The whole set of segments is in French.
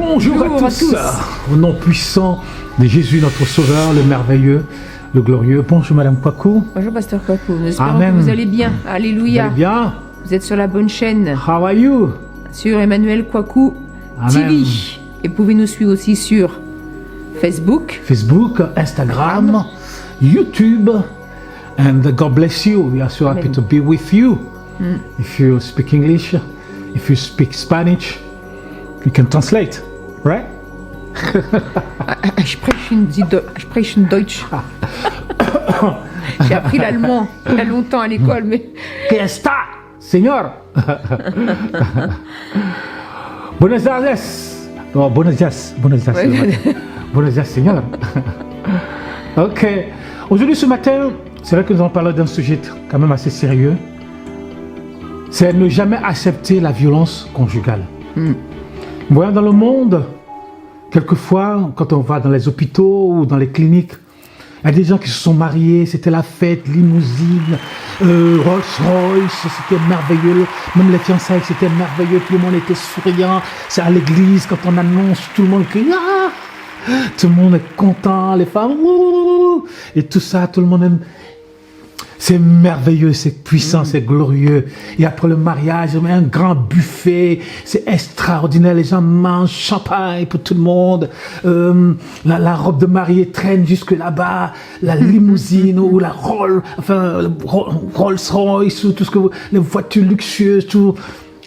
Bonjour à tous. Au nom puissant de Jésus, notre Sauveur, le merveilleux, le glorieux. Bonjour Madame Kwaku. Bonjour Pasteur Kwaku, nous espérons Amen. que vous allez bien. Alléluia. Vous allez bien? Vous êtes sur la bonne chaîne, How are you? sur Emmanuel Kwaku Amen. TV. Et vous pouvez nous suivre aussi sur Facebook. Facebook, Instagram, YouTube. And God bless you. We are so happy to be with you. If you speak English, if you speak Spanish, you can translate, right? Ich spreche Deutsch. J'ai appris l'allemand il y a longtemps à l'école, mais... Que está, señor? Buenos días. Oh, buenos días. Buenos días. Ouais. Buenos días, señor. Ok. Aujourd'hui, ce matin, c'est vrai que nous allons parler d'un sujet quand même assez sérieux. C'est ne jamais accepter la violence conjugale. Voyons dans le monde, quelquefois, quand on va dans les hôpitaux ou dans les cliniques, il y a des gens qui se sont mariés, c'était la fête, limousine, Rolls-Royce, c'était merveilleux. Même les fiançailles, c'était merveilleux, tout le monde était souriant. C'est à l'église, quand on annonce, tout le monde crie, ah! Tout le monde est content, les femmes, ouh! Et tout ça, tout le monde aime. C'est merveilleux, c'est puissant, c'est glorieux. Et après le mariage, il y a un grand buffet, c'est extraordinaire. Les gens mangent champagne pour tout le monde. La robe de mariée traîne jusque là-bas. La limousine ou la Rolls-Royce, ou tout ce que les voitures luxueuses, tout.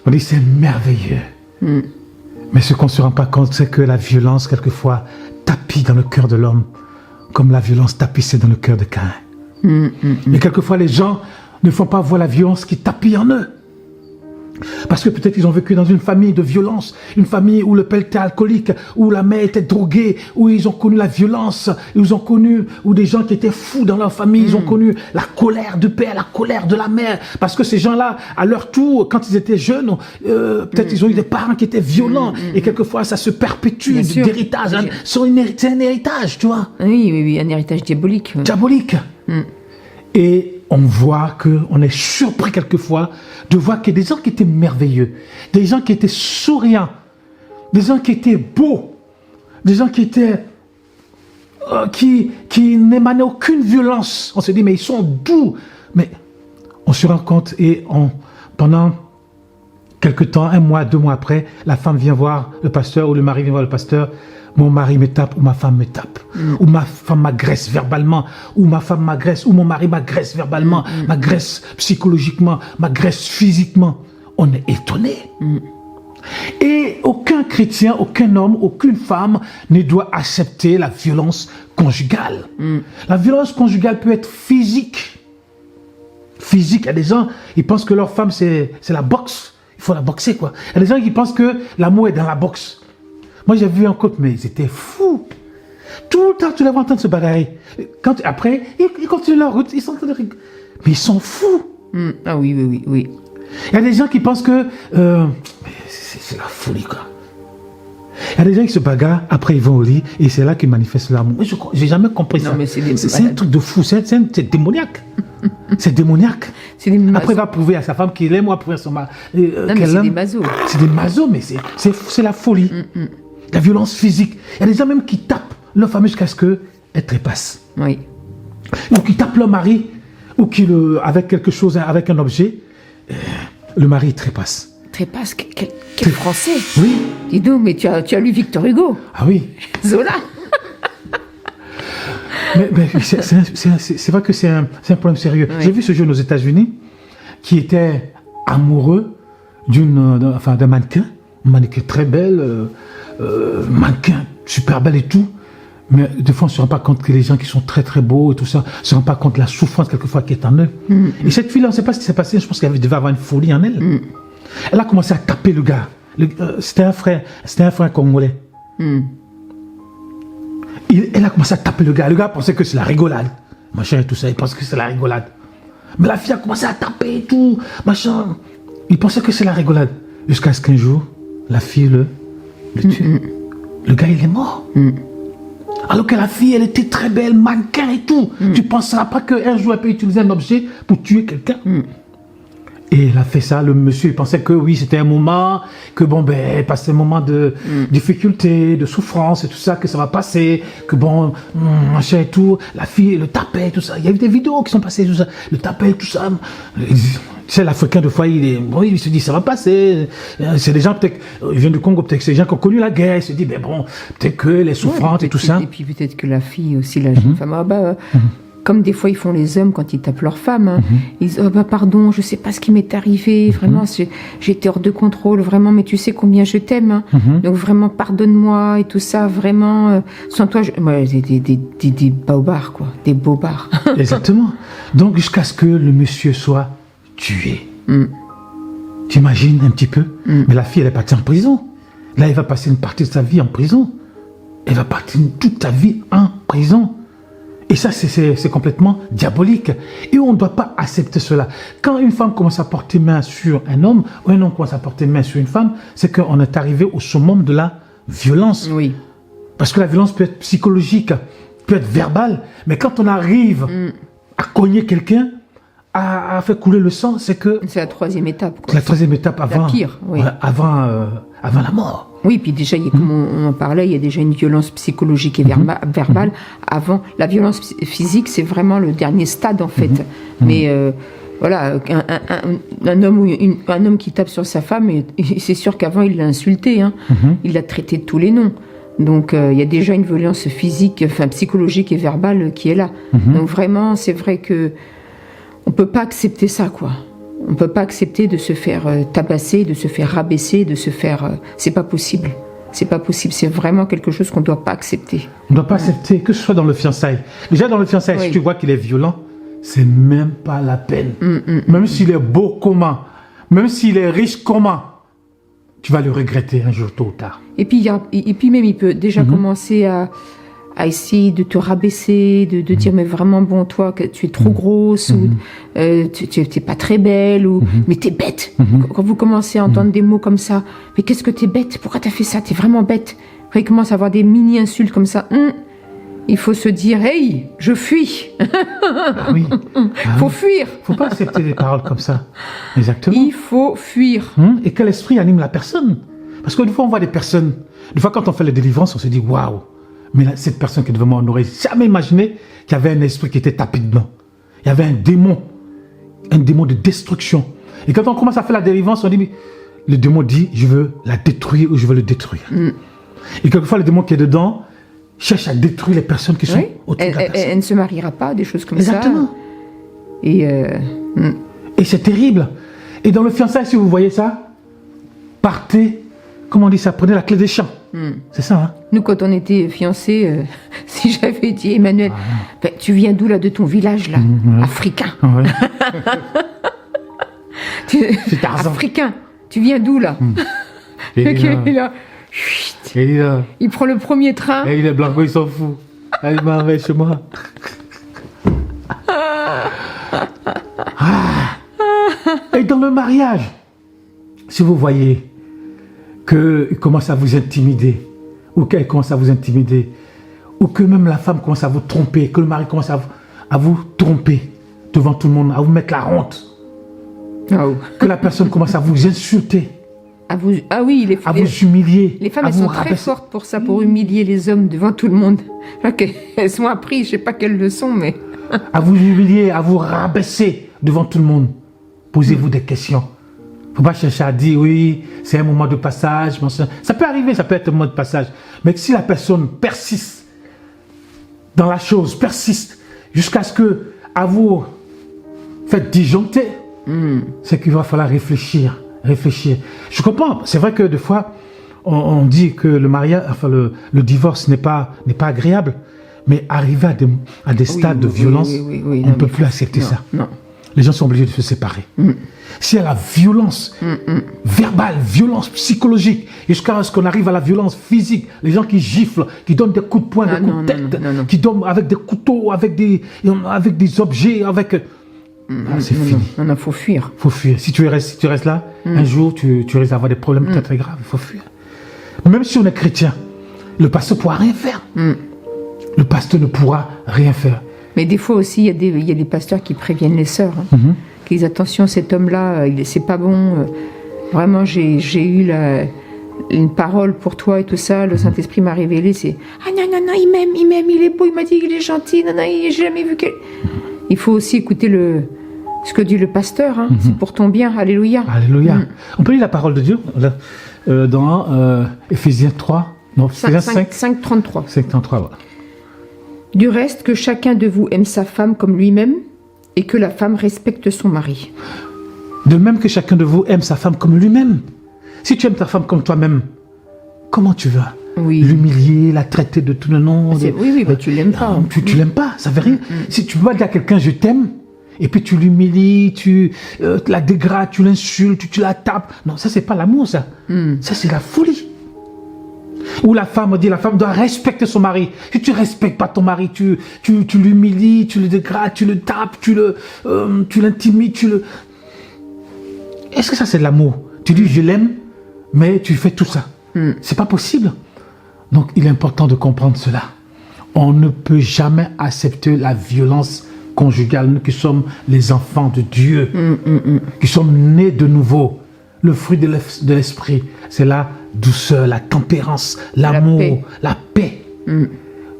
On dit c'est merveilleux. Mais ce qu'on ne se rend pas compte, c'est que la violence, quelquefois, tapit dans le cœur de l'homme, comme la violence tapissait dans le cœur de Caïn. Mais quelquefois, les gens ne font pas voir la violence qui tapit en eux. Parce que peut-être ils ont vécu dans une famille de violence, une famille où le père était alcoolique, où la mère était droguée, où ils ont connu la violence, ils ont connu, où des gens qui étaient fous dans leur famille, ils ont connu la colère du père, la colère de la mère. Parce que ces gens-là, à leur tour, quand ils étaient jeunes, peut-être ils ont eu des parents qui étaient violents, et quelquefois ça se perpétue d'héritage. Hein. C'est un héritage, tu vois. Oui, un héritage diabolique. Diabolique. Et on voit qu'on est surpris quelquefois de voir qu'il y a des gens qui étaient merveilleux, des gens qui étaient souriants, des gens qui étaient beaux, des gens qui étaient qui n'émanaient aucune violence. On se dit mais ils sont doux, mais on se rend compte et pendant quelque temps, 1 mois, 2 mois après, la femme vient voir le pasteur ou le mari vient voir le pasteur. Mon mari me tape ou ma femme me tape, ou ma femme m'agresse verbalement, ou ma femme m'agresse, ou mon mari m'agresse verbalement, m'agresse psychologiquement, m'agresse physiquement. On est étonné. Et aucun chrétien, aucun homme, aucune femme ne doit accepter la violence conjugale. La violence conjugale peut être physique. Physique, il y a des gens, ils pensent que leur femme c'est la boxe. Il faut la boxer quoi. Il y a des gens qui pensent que l'amour est dans la boxe. Moi, j'ai vu un couple, mais ils étaient fous. Tout le temps, tu les vois en train de se bagarrer. Après, ils continuent leur route, ils sont en train de rigoler. Mais ils sont fous. Ah oui. Il y a des gens qui pensent que c'est la folie, quoi. Il y a des gens qui se bagarrent, après ils vont au lit, et c'est là qu'ils manifestent l'amour. J'ai jamais compris ça. C'est un truc de fou, c'est démoniaque. C'est démoniaque. Après, il va prouver à sa femme qu'il aime, ou prouver à son mari qu'elle aime. C'est des masos. C'est des masos, mais c'est la folie. La violence physique. Il y a des gens même qui tapent leur femme jusqu'à ce qu'elle trépasse. Oui. Ou qui tapent leur mari, ou qui, avec quelque chose, avec un objet, le mari trépasse. Trépasse, quel français. Oui. Dis donc, mais tu as lu Victor Hugo. Ah oui. Zola. Mais c'est vrai que c'est un problème sérieux. Oui. J'ai vu ce jeune aux États-Unis qui était amoureux d'un mannequin, une mannequin très belle, mannequin super belle et tout. Mais des fois, on ne se rend pas compte que les gens qui sont très très beaux et tout ça, ne se rendent pas compte de la souffrance quelquefois qui est en eux. Et cette fille-là, on ne sait pas ce qui s'est passé, je pense qu'elle devait avoir une folie en elle. Elle a commencé à taper le gars. C'était un frère congolais. Elle a commencé à taper le gars. Le gars pensait que c'est la rigolade. Machin et tout ça, il pensait que c'est la rigolade. Mais la fille a commencé à taper et tout. Machin. Il pensait que c'est la rigolade. Jusqu'à ce qu'un jour, la fille le tue. Le gars, il est mort. Alors que la fille, elle était très belle, mannequin et tout. Tu ne penseras pas qu'un jour, elle peut utiliser un objet pour tuer quelqu'un. Et elle a fait ça, le monsieur il pensait que oui, c'était un moment, que bon, ben, elle passait un moment de difficulté, de souffrance et tout ça, que ça va passer, que bon, machin et tout, la fille le tapait, tout ça. Il y a eu des vidéos qui sont passées, tout ça, le tapait, tout ça. C'est l'Africain, de fois, il se dit, ça va passer. C'est des gens, peut-être, ils viennent du Congo, peut-être que c'est des gens qui ont connu la guerre, il se dit, ben bon, peut-être que les souffrantes et tout ça. Et puis peut-être que la fille aussi, la jeune femme, comme des fois ils font les hommes quand ils tapent leur femme, hein. Ils disent, pardon, je sais pas ce qui m'est arrivé, vraiment, j'étais hors de contrôle, vraiment, mais tu sais combien je t'aime, hein. Donc vraiment, pardonne-moi et tout ça, vraiment, sans toi, des bobards, quoi, des bobards. Exactement. Donc jusqu'à ce que le monsieur soit tué. T'imagines un petit peu? Mais la fille, elle est partie en prison. Là, elle va passer une partie de sa vie en prison. Elle va partir toute sa vie en prison. Et ça, c'est complètement diabolique. Et on ne doit pas accepter cela. Quand une femme commence à porter main sur un homme, ou un homme commence à porter main sur une femme, c'est qu'on est arrivé au summum de la violence. Oui. Parce que la violence peut être psychologique, peut être verbale, mais quand on arrive à cogner quelqu'un, à faire couler le sang, c'est que... C'est la troisième étape, quoi. C'est la troisième étape avant... La pire, oui. Avant la mort. Oui, puis déjà, comme on en parlait, il y a déjà une violence psychologique et verbale. Avant, la violence physique, c'est vraiment le dernier stade, en fait. Mais voilà, un homme qui tape sur sa femme, c'est sûr qu'avant, il l'a insulté. Hein. Il l'a traité de tous les noms. Donc, il y a déjà une violence physique, enfin psychologique et verbale qui est là. Donc, vraiment, c'est vrai que on peut pas accepter ça, quoi. On peut pas accepter de se faire tabasser, de se faire rabaisser, de se faire... c'est pas possible. C'est pas possible. C'est vraiment quelque chose qu'on doit pas accepter. On ne doit pas accepter, que ce soit dans le fiançailles. Déjà, dans le fiançailles, si tu vois qu'il est violent, c'est même pas la peine. Même s'il est beau comment, même s'il est riche comment, tu vas le regretter un jour, tôt ou tard. Et puis même, il peut déjà commencer à essayer de te rabaisser, de dire mais vraiment bon toi que tu es trop grosse ou tu n'es pas très belle ou mais t'es bête. Quand vous commencez à entendre des mots comme ça, mais qu'est-ce que t'es bête? Pourquoi t'as fait ça? T'es vraiment bête. Quand il commence à avoir des mini insultes comme ça, il faut se dire hey, je fuis. Oui. Faut fuir. Faut pas accepter des paroles comme ça. Exactement. Il faut fuir. Et quel esprit anime la personne? Parce que des fois on voit des personnes. Des fois quand on fait les délivrances, on se dit waouh. Mais là, cette personne qui est devant moi, on n'aurait jamais imaginé qu'il y avait un esprit qui était tapé dedans. Il y avait un démon de destruction. Et quand on commence à faire la délivrance, on dit, mais le démon dit, je veux la détruire ou je veux le détruire. Et quelquefois, le démon qui est dedans cherche à détruire les personnes qui sont autour de la personne. Elle ne se mariera pas, des choses comme Exactement. ça. Exactement. Et c'est terrible. Et dans le fiançailles, si vous voyez ça, partez, comment on dit ça, prenez la clé des champs. C'est ça, hein? Nous, quand on était fiancés, si j'avais dit, Emmanuel, tu viens d'où, là, de ton village, là, africain. C'est Tarzan. Africain. Tu viens d'où, là? Il prend le premier train. Et il est blanc, il s'en fout. Allez, m'arrête chez moi. Et dans le mariage, si vous voyez qu'il commence à vous intimider, ou qu'elle commence à vous intimider, ou que même la femme commence à vous tromper, que le mari commence à vous tromper devant tout le monde, à vous mettre la honte, que la personne commence à vous insulter, à vous humilier. Les femmes, elles sont très fortes pour ça, pour humilier les hommes devant tout le monde. Elles sont apprises, je ne sais pas quelles leçons, mais... à vous humilier, à vous rabaisser devant tout le monde. Posez-vous des questions. Il ne faut pas chercher à dire, oui, c'est un moment de passage. Ça peut arriver, ça peut être un moment de passage. Mais si la personne persiste dans la chose, persiste, jusqu'à ce que, à vous faites disjoncter, c'est qu'il va falloir réfléchir. Je comprends. C'est vrai que des fois, on dit que le mariage, enfin le divorce n'est pas agréable. Mais arriver à des stades de violence, on ne peut plus accepter ça. Non. Les gens sont obligés de se séparer. S'il y a la violence verbale, violence psychologique, jusqu'à ce qu'on arrive à la violence physique, les gens qui giflent, qui donnent des coups de poing, des coups de tête, qui donnent avec des couteaux, avec des objets, c'est fini. Non, faut fuir. Faut fuir. Si tu restes là, un jour, tu risques d'avoir des problèmes très très graves. Il faut fuir. Même si on est chrétien, le pasteur ne pourra rien faire. Le pasteur ne pourra rien faire. Mais des fois aussi, il y a des pasteurs qui préviennent les sœurs. qu'ils disent attention, cet homme-là, c'est pas bon. Vraiment, j'ai eu une parole pour toi et tout ça. Le Saint-Esprit m'a révélé, c'est ah non, non, non, il m'aime, il est beau, il m'a dit qu'il est gentil, non, non, j'ai jamais vu qu'elle. Il faut aussi écouter ce que dit le pasteur, hein. C'est pour ton bien, alléluia. Alléluia. On peut lire la parole de Dieu dans Éphésiens 3, non, Éphésiens 5, 33. 33, voilà. Du reste, que chacun de vous aime sa femme comme lui-même et que la femme respecte son mari. De même que chacun de vous aime sa femme comme lui-même. Si tu aimes ta femme comme toi-même, comment tu vas l'humilier, la traiter de tout le nom Oui, bah, tu l'aimes pas. Tu l'aimes pas, ça veut rien. Si tu peux pas dire à quelqu'un je t'aime, et puis tu l'humilies, tu la dégrades, tu l'insultes, tu la tapes. Non, ça c'est pas l'amour, ça. Ça c'est la folie. Ou la femme doit respecter son mari. Si tu respectes pas ton mari, tu l'humilies, tu le dégrades, tu le tapes, tu l'intimides, Est-ce que ça c'est de l'amour? Tu dis je l'aime, mais tu fais tout ça. C'est pas possible. Donc il est important de comprendre cela. On ne peut jamais accepter la violence conjugale. Nous qui sommes les enfants de Dieu, qui sommes nés de nouveau. Le fruit de l'esprit, c'est la douceur, la tempérance, l'amour, la paix.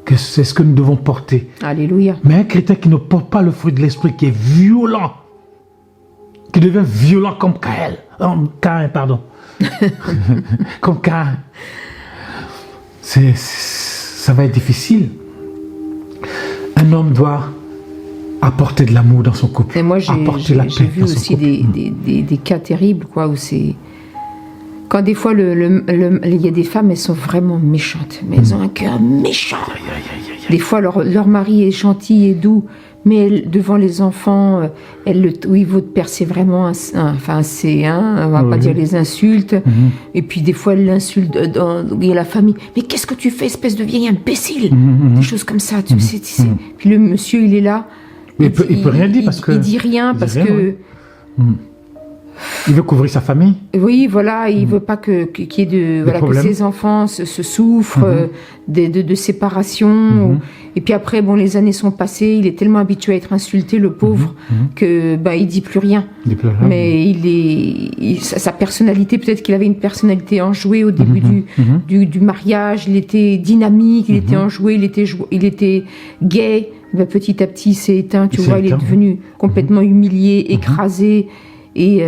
Que c'est ce que nous devons porter. Alléluia. Mais un chrétien qui ne porte pas le fruit de l'esprit, qui est violent, qui devient violent comme Caïn, pardon. Comme Caïn. Ça va être difficile. Un homme doit apporter de l'amour dans son couple. Et moi, j'ai vu aussi des cas terribles, quoi, où c'est... Quand des fois, il y a des femmes, elles sont vraiment méchantes, mais elles ont un cœur méchant. Des fois, leur mari est gentil et doux, mais devant les enfants, il vaut de percer vraiment un C1, on va pas dire les insultes. Et puis des fois, elle l'insulte il y a la famille. Mais qu'est-ce que tu fais, espèce de vieille imbécile? Des choses comme ça, tu sais. Puis le monsieur, il est là. Il peut rien dire parce que... Il dit rien parce que... Il veut couvrir sa famille. Oui, voilà, il veut pas qu'il y ait que ses enfants se souffrent de séparation. Et puis après, bon, les années sont passées, il est tellement habitué à être insulté, le pauvre, que il dit plus rien. Mais sa personnalité, peut-être qu'il avait une personnalité enjouée au début du mariage. Il était dynamique, il était enjoué, il était gai. Petit à petit, il s'est éteint. Tu vois, il est devenu complètement humilié, écrasé. Et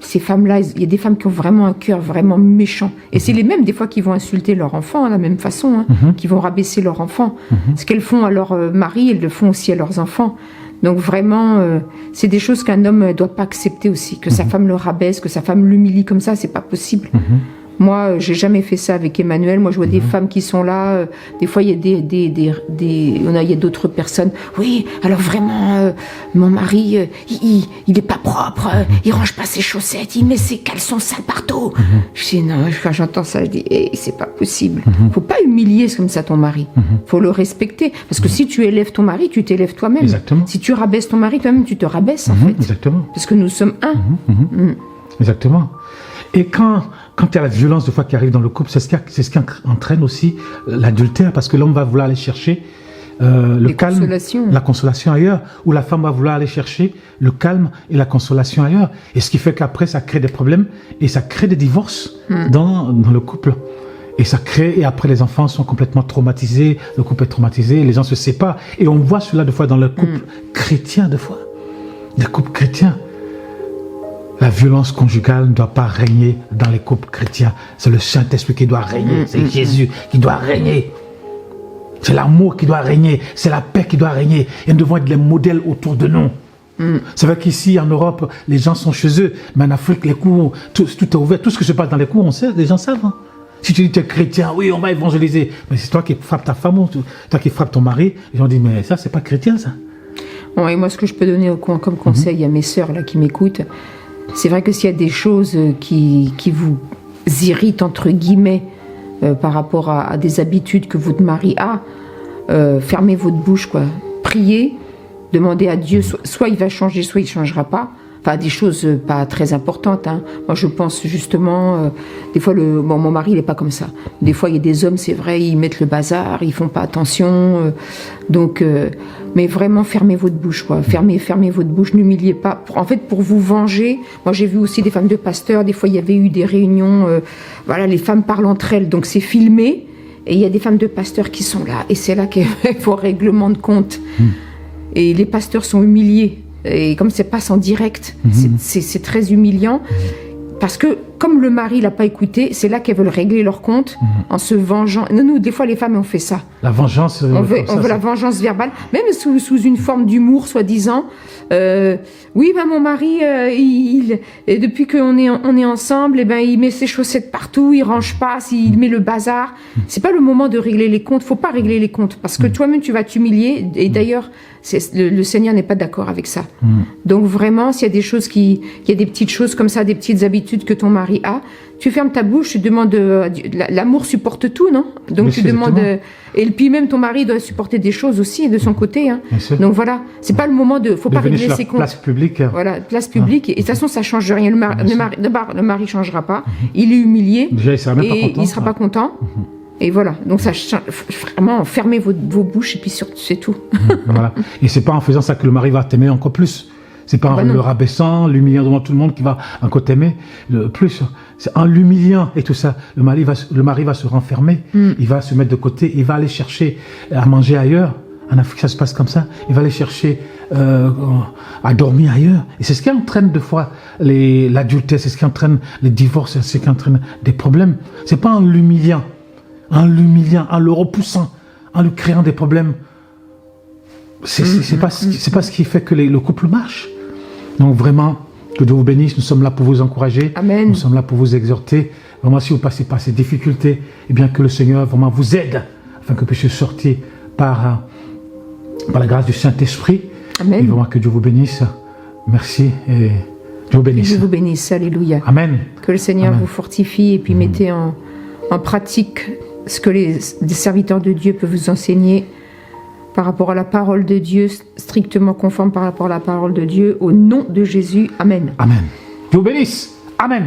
ces femmes-là, il y a des femmes qui ont vraiment un cœur vraiment méchant. Et c'est les mêmes, des fois, qui vont insulter leur enfant, de la même façon, qui vont rabaisser leur enfant. Ce qu'elles font à leur mari, elles le font aussi à leurs enfants. Donc vraiment, c'est des choses qu'un homme ne doit pas accepter aussi. Que sa femme le rabaisse, que sa femme l'humilie comme ça, c'est pas possible. Moi, j'ai jamais fait ça avec Emmanuel. Moi, je vois des femmes qui sont là. Des fois, il y a il y a d'autres personnes. Oui, alors vraiment, mon mari, il est pas propre. Il range pas ses chaussettes. Il met ses caleçons sales partout. Je dis non. Quand j'entends ça, je dis, c'est pas possible. Faut pas humilier comme ça ton mari. Faut le respecter. Parce que si tu élèves ton mari, tu t'élèves toi-même. Exactement. Si tu rabaisses ton mari, toi-même, tu te rabaisses en fait. Exactement. Parce que nous sommes un. Exactement. Et quand il y a la violence de foi qui arrive dans le couple, c'est ce qui entraîne aussi l'adultère, parce que l'homme va vouloir aller chercher le calme, la consolation ailleurs, ou la femme va vouloir aller chercher le calme et la consolation ailleurs. Et ce qui fait qu'après, ça crée des problèmes et ça crée des divorces dans le couple. Et après, les enfants sont complètement traumatisés, le couple est traumatisé, les gens se séparent. Et on voit cela des fois dans le couple chrétien, des fois. Des couples chrétiens. La violence conjugale ne doit pas régner dans les couples chrétiens. C'est le Saint-Esprit qui doit régner. C'est Jésus qui doit régner. C'est l'amour qui doit régner. C'est la paix qui doit régner. Et nous devons être les modèles autour de nous. C'est vrai qu'ici, en Europe, les gens sont chez eux. Mais en Afrique, les cours, tout est ouvert. Tout ce que se passe dans les cours, on sait, les gens savent. Hein. Si tu dis que tu es chrétien, oui, on va évangéliser. Mais c'est toi qui frappes ta femme ou toi qui frappes ton mari. Les gens disent, mais ça, c'est pas chrétien, ça. Bon, et moi, ce que je peux donner comme conseil à mes sœurs là, qui m'écoutent, c'est vrai que s'il y a des choses qui vous irritent, entre guillemets, par rapport à des habitudes que votre mari a, fermez votre bouche, quoi. Priez, demandez à Dieu, soit il va changer, soit il ne changera pas, Enfin, des choses pas très importantes. Hein. Moi, je pense justement, des fois, mon mari, il n'est pas comme ça. Des fois, il y a des hommes, c'est vrai, ils mettent le bazar, ils font pas attention. Mais vraiment, fermez votre bouche, quoi. Fermez votre bouche, n'humiliez pas. En fait, pour vous venger, moi, j'ai vu aussi des femmes de pasteurs. Des fois, il y avait eu des réunions. Voilà, les femmes parlent entre elles, donc c'est filmé. Et il y a des femmes de pasteurs qui sont là. Et c'est là qu'il faut règlement de compte. Et les pasteurs sont humiliés. Et comme ça passe en direct, c'est très humiliant. Parce que, comme le mari l'a pas écouté, c'est là qu'elles veulent régler leur compte en se vengeant. Nous, des fois, les femmes, on fait ça. La vengeance. On veut la vengeance verbale, même sous une forme d'humour, soi-disant. Oui, mon mari, et depuis qu'on est ensemble, il met ses chaussettes partout, il range pas, il met le bazar. C'est pas le moment de régler les comptes. Faut pas régler les comptes parce que toi-même, tu vas t'humilier. Et d'ailleurs, le Seigneur n'est pas d'accord avec ça. Donc vraiment, s'il y a des choses il y a des petites choses comme ça, des petites habitudes que ton mari a, tu fermes ta bouche, tu demandes, l'amour supporte tout, non? Donc tu demandes, et puis même ton mari doit supporter des choses aussi de son côté, hein. Donc voilà, c'est pas le moment faut pas régler ses comptes. Place publique. Voilà, place publique. Et de toute façon, ça change rien. Le mari changera pas. Il est humilié. Déjà, il sera même pas content. Il sera pas content. Et voilà, donc ça, vraiment, fermez vos bouches et puis c'est tout. Voilà. Et c'est pas en faisant ça que le mari va t'aimer encore plus. C'est pas en le rabaissant, l'humiliant devant tout le monde qui va encore t'aimer plus. C'est en l'humiliant et tout ça. Le mari va se renfermer, il va se mettre de côté, il va aller chercher à manger ailleurs. En Afrique, ça se passe comme ça. Il va aller chercher à dormir ailleurs. Et c'est ce qui entraîne des fois l'adultère, c'est ce qui entraîne les divorces, c'est ce qui entraîne des problèmes. C'est pas en l'humiliant, en le repoussant, en lui créant des problèmes. C'est pas ce qui fait que le couple marche. Donc vraiment, que Dieu vous bénisse. Nous sommes là pour vous encourager. Amen. Nous sommes là pour vous exhorter. Vraiment, si vous passez par ces difficultés, eh bien que le Seigneur vraiment vous aide afin que vous puissiez sortir par la grâce du Saint-Esprit. Amen. Et vraiment que Dieu vous bénisse. Merci et Dieu vous bénisse. Dieu vous bénisse. Alléluia. Amen. Que le Seigneur Amen. vous fortifie et puis mettez en pratique ce que les serviteurs de Dieu peuvent vous enseigner par rapport à la parole de Dieu, strictement conforme par rapport à la parole de Dieu, au nom de Jésus. Amen. Amen. Dieu vous bénisse. Amen.